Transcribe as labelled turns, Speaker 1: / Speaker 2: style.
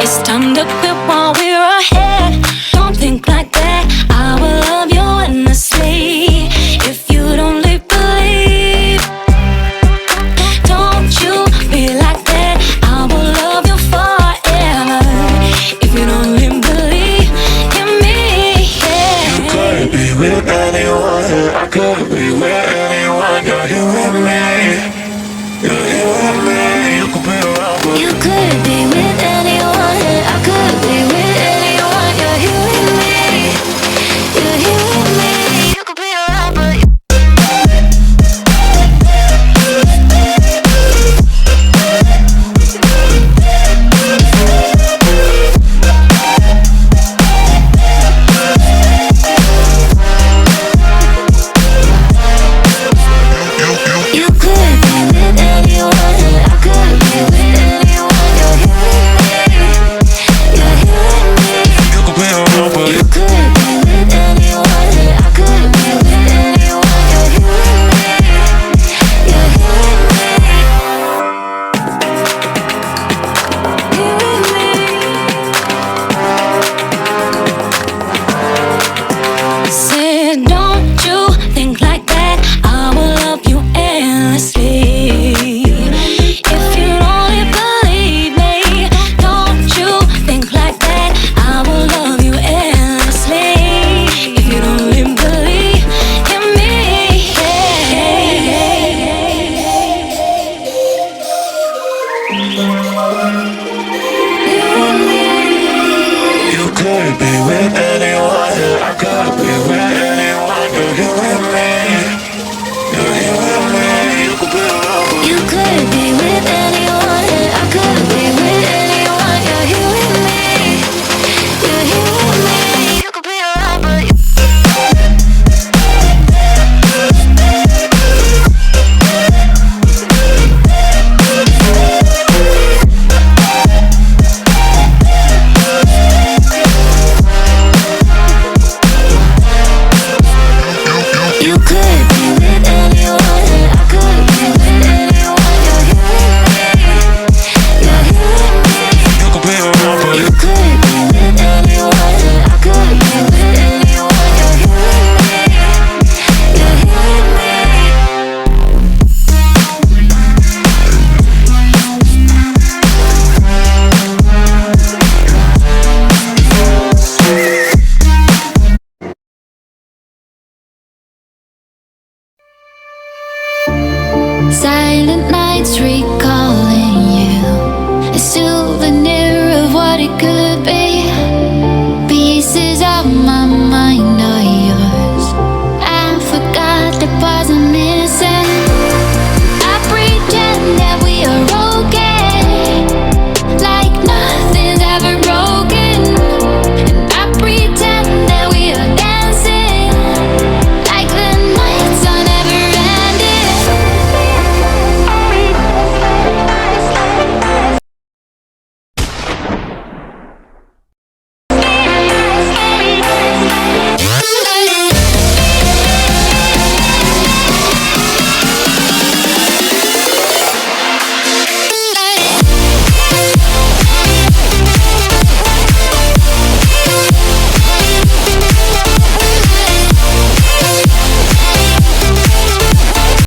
Speaker 1: It's time to quit while we're ahead. Don't think like that. I will love you endlessly. If you don't believe, don't you be like that. I will love you forever. If you don't believe in me, yeah.
Speaker 2: You could be with anyone, I could be with anyone. You're here with me, you're here with me. You could be around, but
Speaker 1: you could be with anyone. I could be with anyone. You're here with me, you're here with me. You could be around, but you could be with anyone. I could be with anyone. You're here with me, you're here with me.
Speaker 2: you could be around, but
Speaker 1: You could be with anyone. I could be with anyone. You're here with me, you're here with me. Here with me. Said, don't you think like that. I will love you endlessly. If you only believe me, don't you think like that. I will love you endlessly. If you only believe in me,
Speaker 2: you could be with anyone, I could be with anyone. You're here with me, you're here with me. You could be around, but
Speaker 1: you could be with anyone. I could be with anyone. You're here with me, you're here with me. You could be around, but you could be with anyone. I could be with anyone. You're here with me, you're here with me.
Speaker 2: you could be around, but
Speaker 1: You could be with anyone. I could be with anyone. You're here with me, you're here with me. Silent nights,